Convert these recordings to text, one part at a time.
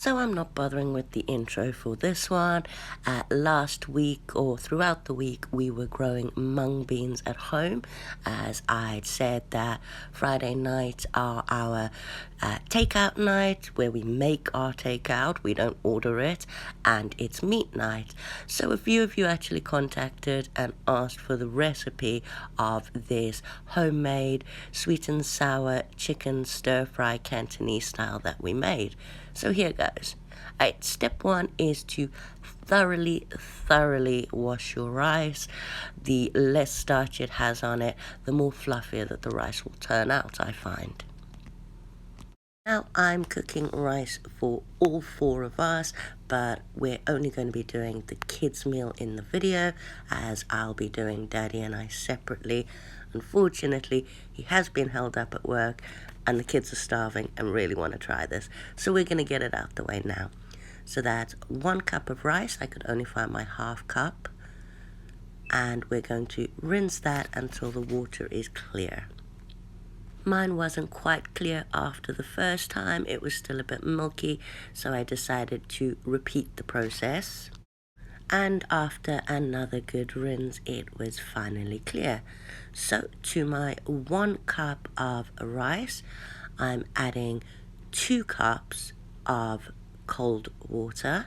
So I'm not bothering with the intro for this one. Last week or throughout the week, we were growing mung beans at home. As I'd said that Friday nights are our takeout night where we make our takeout. We don't order it, and it's meat night. So a few of you actually contacted and asked for the recipe of this homemade sweet and sour chicken stir-fry Cantonese style that we made. So here goes. Alright, step one is to thoroughly wash your rice. The less starch it has on it, the more fluffier that the rice will turn out, I find. Now I'm cooking rice for all four of us, but we're only going to be doing the kids' meal in the video, as I'll be doing Daddy and I separately. Unfortunately, he has been held up at work and the kids are starving and really want to try this. So we're going to get it out the way now. So that's 1 cup of rice. I could only find my half cup. And we're going to rinse that until the water is clear. Mine wasn't quite clear after the first time. It was still a bit milky, so I decided to repeat the process. And after another good rinse, it was finally clear. So to my 1 cup of rice, I'm adding 2 cups of cold water.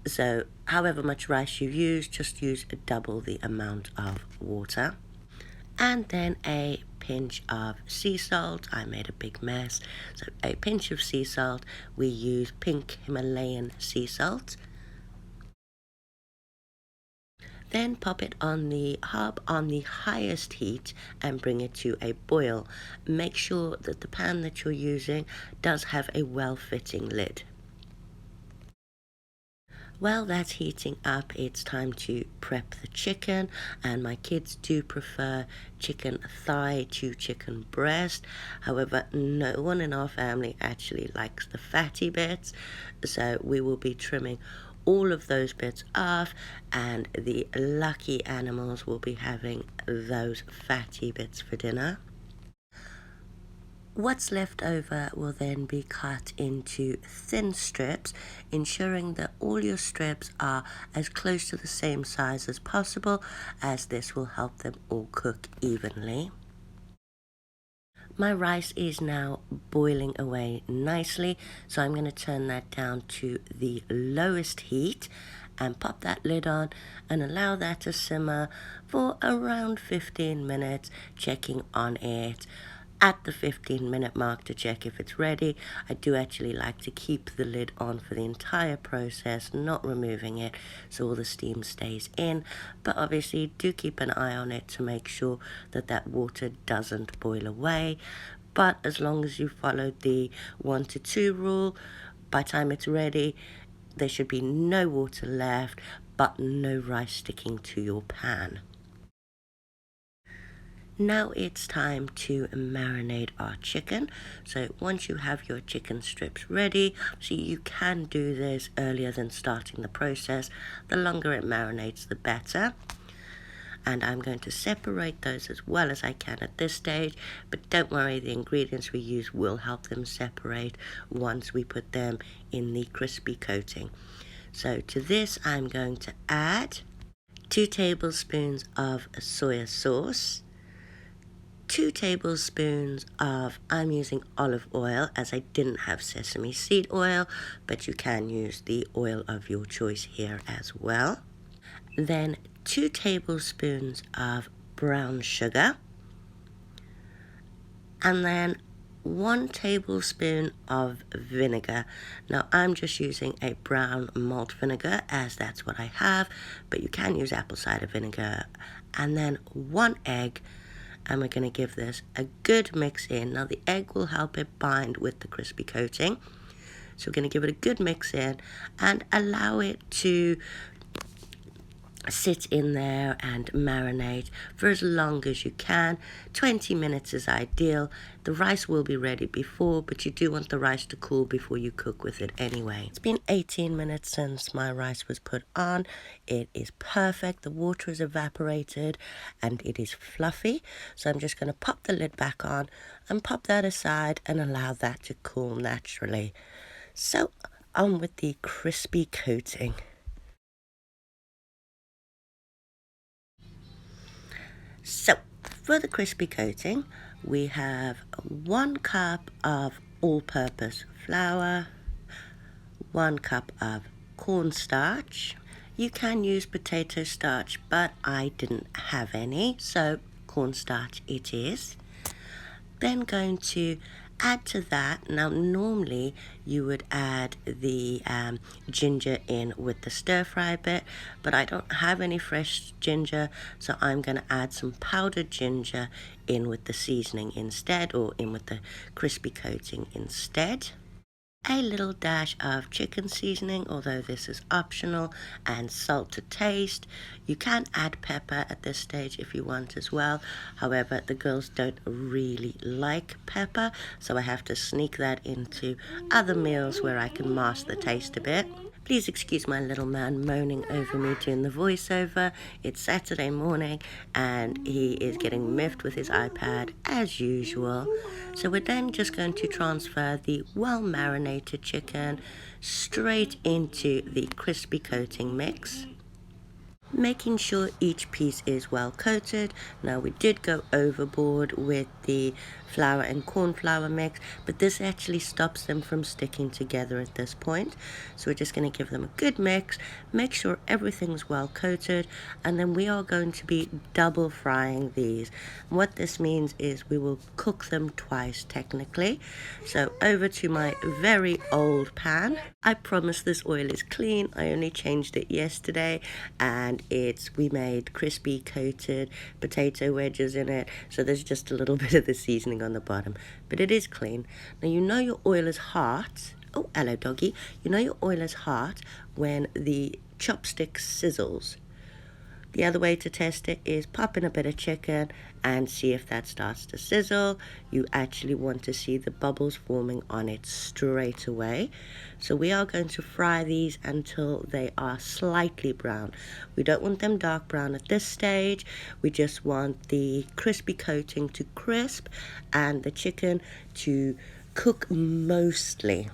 So however much rice you use, just use double the amount of water. And then a pinch of sea salt. I made a big mess. So a pinch of sea salt. We use pink Himalayan sea salt. Then pop it on the hob on the highest heat and bring it to a boil. Make sure that the pan that you're using does have a well-fitting lid. While that's heating up, it's time to prep the chicken, and my kids do prefer chicken thigh to chicken breast. However, no one in our family actually likes the fatty bits, so we will be trimming all of those bits off, and the lucky animals will be having those fatty bits for dinner. What's left over will then be cut into thin strips, ensuring that all your strips are as close to the same size as possible, as this will help them all cook evenly. My rice is now boiling away nicely, so I'm going to turn that down to the lowest heat and pop that lid on and allow that to simmer for around 15 minutes, checking on it at the 15-minute mark to check if it's ready. I do actually like to keep the lid on for the entire process, not removing it so all the steam stays in, but obviously do keep an eye on it to make sure that that water doesn't boil away. But as long as you follow the 1 to 2 rule, by the time it's ready, there should be no water left, but no rice sticking to your pan. Now it's time to marinate our chicken. So once you have your chicken strips ready, so you can do this earlier than starting the process. The longer it marinates, the better. And I'm going to separate those as well as I can at this stage, but don't worry, the ingredients we use will help them separate once we put them in the crispy coating. So to this, I'm going to add 2 tablespoons of soy sauce, 2 tablespoons of, I'm using olive oil as I didn't have sesame seed oil, but you can use the oil of your choice here as well. Then 2 tablespoons of brown sugar, and then 1 tablespoon of vinegar. Now I'm just using a brown malt vinegar as that's what I have, but you can use apple cider vinegar. And then 1 egg, and we're going to give this a good mix in. Now the egg will help it bind with the crispy coating, so we're going to give it a good mix in and allow it to sit in there and marinate for as long as you can. 20 minutes is ideal. The rice will be ready before, but you do want the rice to cool before you cook with it anyway. It's been 18 minutes since my rice was put on. It is perfect. The water is evaporated and it is fluffy. So I'm just going to pop the lid back on and pop that aside and allow that to cool naturally. So on with the crispy coating. So for the crispy coating, we have 1 cup of all-purpose flour, 1 cup of cornstarch. You can use potato starch, but I didn't have any, so cornstarch it is. Then going to add to that, now normally you would add the ginger in with the stir fry bit, but I don't have any fresh ginger, so I'm going to add some powdered ginger in with the seasoning instead, or in with the crispy coating instead. A little dash of chicken seasoning, although this is optional, and salt to taste. You can add pepper at this stage if you want as well. However, the girls don't really like pepper, so I have to sneak that into other meals where I can mask the taste a bit. Please excuse my little man moaning over me doing the voiceover. It's Saturday morning and he is getting miffed with his iPad as usual. So we're then just going to transfer the well-marinated chicken straight into the crispy coating mix, making sure each piece is well coated. Now we did go overboard with the flour and corn flour mix, but this actually stops them from sticking together at this point. So we're just going to give them a good mix, make sure everything's well coated, and then we are going to be double frying these. And what this means is we will cook them twice technically. So over to my very old pan. I promise this oil is clean. I only changed it yesterday, and we made crispy coated potato wedges in it, so there's just a little bit of the seasoning on the bottom, but it is clean. Now you know your oil is hot. Oh, hello doggy. You know your oil is hot when the chopstick sizzles. The other way to test it is pop in a bit of chicken and see if that starts to sizzle. You actually want to see the bubbles forming on it straight away. So we are going to fry these until they are slightly brown. We don't want them dark brown at this stage. We just want the crispy coating to crisp and the chicken to cook mostly.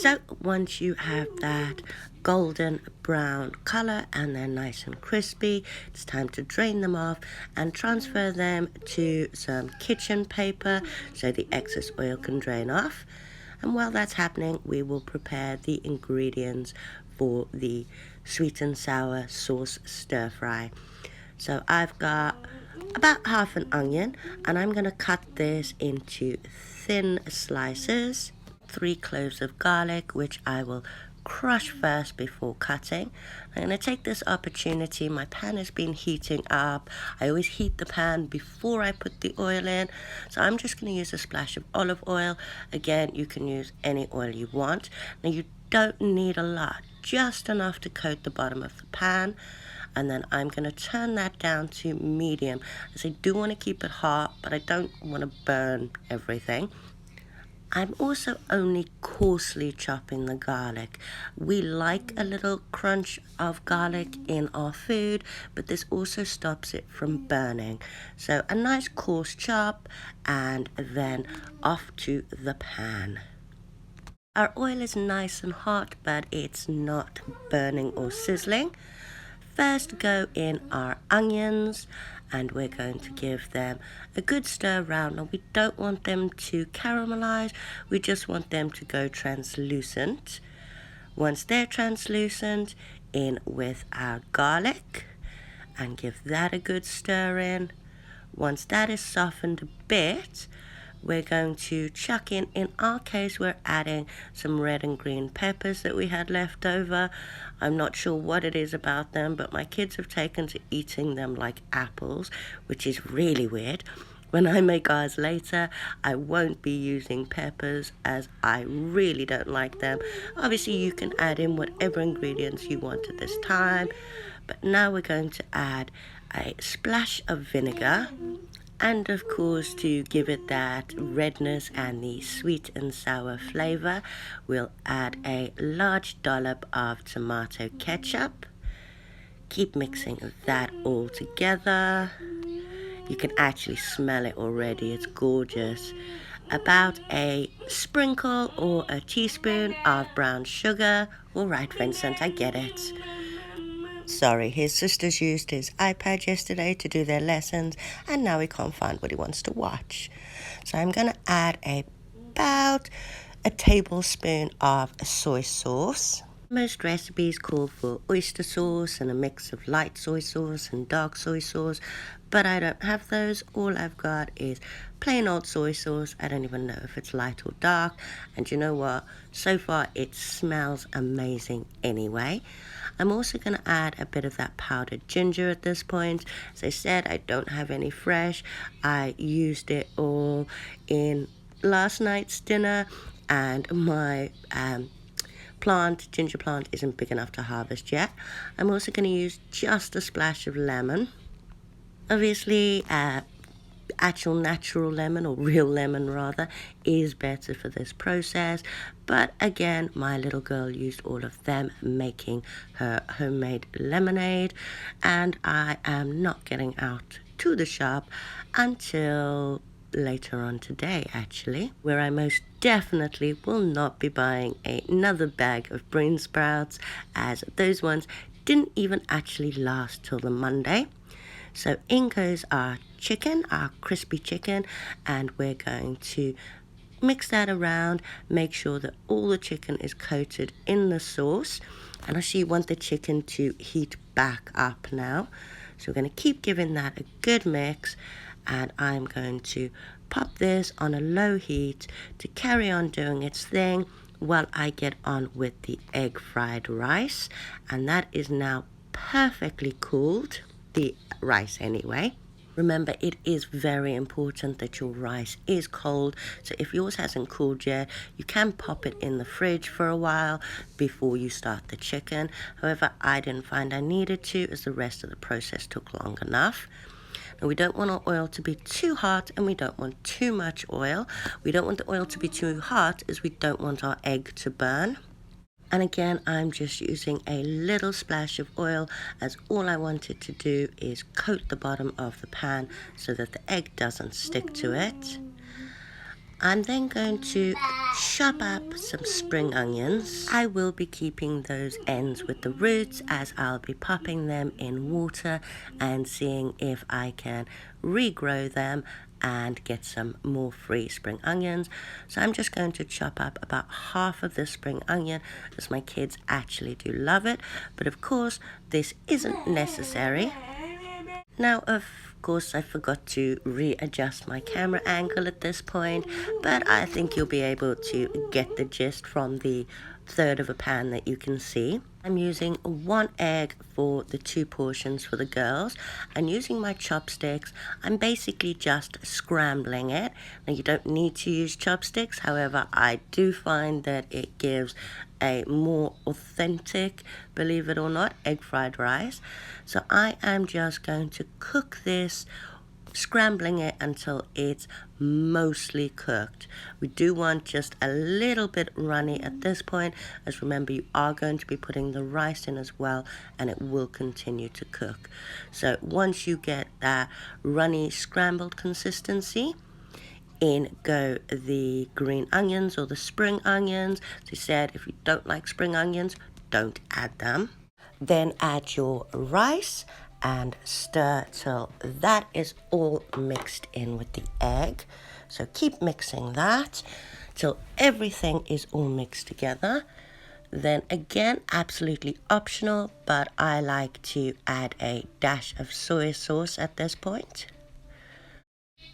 So once you have that golden brown color and they're nice and crispy, it's time to drain them off and transfer them to some kitchen paper so the excess oil can drain off. And while that's happening, we will prepare the ingredients for the sweet and sour sauce stir fry. So I've got about half an onion, and I'm going to cut this into thin slices. 3 cloves of garlic, which I will crush first before cutting. I'm going to take this opportunity. My pan has been heating up. I always heat the pan before I put the oil in. So I'm just going to use a splash of olive oil. Again, you can use any oil you want. Now you don't need a lot, just enough to coat the bottom of the pan. And then I'm going to turn that down to medium, as I do want to keep it hot, but I don't want to burn everything. I'm also only coarsely chopping the garlic. We like a little crunch of garlic in our food, but this also stops it from burning. So a nice coarse chop, and then off to the pan. Our oil is nice and hot, but it's not burning or sizzling. First go in our onions, and we're going to give them a good stir around. Now we don't want them to caramelize, we just want them to go translucent. Once they're translucent, in with our garlic and give that a good stir in. Once that is softened a bit, we're going to chuck in our case, we're adding some red and green peppers that we had left over. I'm not sure what it is about them, but my kids have taken to eating them like apples, which is really weird. When I make ours later, I won't be using peppers, as I really don't like them. Obviously, you can add in whatever ingredients you want at this time, but now we're going to add a splash of vinegar. And of course, to give it that redness and the sweet and sour flavor, we'll add a large dollop of tomato ketchup. Keep mixing that all together. You can actually smell it already, it's gorgeous. about a sprinkle or a teaspoon of brown sugar. All right, Vincent, I get it. Sorry, his sisters used his iPad yesterday to do their lessons, and now he can't find what he wants to watch. So I'm going to add about a tablespoon of soy sauce. Most recipes call for oyster sauce and a mix of light soy sauce and dark soy sauce, but I don't have those. All I've got is plain old soy sauce. I don't even know if it's light or dark, and you know what? So far it smells amazing anyway. I'm also going to add a bit of that powdered ginger at this point. As I said, I don't have any fresh. I used it all in last night's dinner, and my ginger plant isn't big enough to harvest yet. I'm also going to use just a splash of lemon. Obviously, actual natural lemon, or real lemon rather, is better for this process, but again, my little girl used all of them making her homemade lemonade, and I am not getting out to the shop until later on today, actually, where I most definitely will not be buying another bag of bean sprouts, as those ones didn't even actually last till the Monday. So in goes our chicken, our crispy chicken, and we're going to mix that around, make sure that all the chicken is coated in the sauce. And I see you want the chicken to heat back up now. So we're going to keep giving that a good mix, and I'm going to pop this on a low heat to carry on doing its thing while I get on with the egg fried rice. And that is now perfectly cooled, the rice anyway. Remember, it is very important that your rice is cold. So if yours hasn't cooled yet, you can pop it in the fridge for a while before you start the chicken. However, I didn't find I needed to, as the rest of the process took long enough. Now, we don't want our oil to be too hot, and we don't want too much oil. We don't want the oil to be too hot, as we don't want our egg to burn. And again, I'm just using a little splash of oil, as all I wanted to do is coat the bottom of the pan so that the egg doesn't stick to it. I'm then going to chop up some spring onions. I will be keeping those ends with the roots, as I'll be popping them in water and seeing if I can regrow them and get some more free spring onions. So I'm just going to chop up about half of this spring onion, as my kids actually do love it, but of course this isn't necessary. Now, of course, I forgot to readjust my camera angle at this point, but I think you'll be able to get the gist from the third of a pan that you can see. I'm using 1 egg for the 2 portions for the girls, and using my chopsticks, I'm basically just scrambling it. Now, you don't need to use chopsticks, however, I do find that it gives a more authentic, believe it or not, egg fried rice. So I am just going to cook this, scrambling it until it's mostly cooked. We do want just a little bit runny at this point, as remember, you are going to be putting the rice in as well, and it will continue to cook. So once you get that runny scrambled consistency, in go the green onions or the spring onions. As I said, if you don't like spring onions, don't add them. Then add your rice and stir till that is all mixed in with the egg. So keep mixing that till everything is all mixed together. Then again, absolutely optional, but I like to add a dash of soy sauce at this point.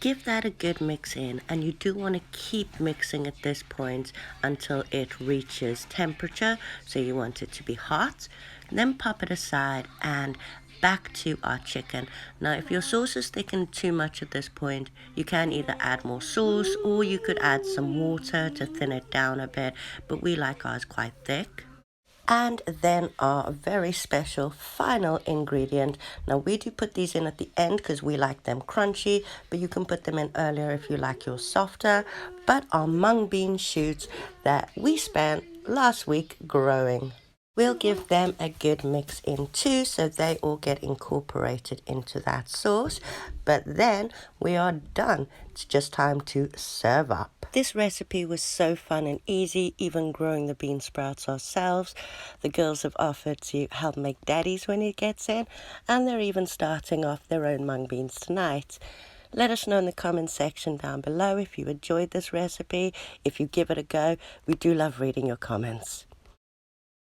Give that a good mix in, and you do want to keep mixing at this point until it reaches temperature, so you want it to be hot. Then pop it aside and back to our chicken. Now, if your sauce is thickened too much at this point, you can either add more sauce or you could add some water to thin it down a bit, but we like ours quite thick. And then our very special final ingredient. Now, we do put these in at the end because we like them crunchy, but you can put them in earlier if you like yours softer. But our mung bean shoots that we spent last week growing. We'll give them a good mix in too, so they all get incorporated into that sauce. But then we are done. It's just time to serve up. This recipe was so fun and easy, even growing the bean sprouts ourselves. The girls have offered to help make daddies when he gets in, and they're even starting off their own mung beans tonight. Let us know in the comment section down below if you enjoyed this recipe, if you give it a go. We do love reading your comments.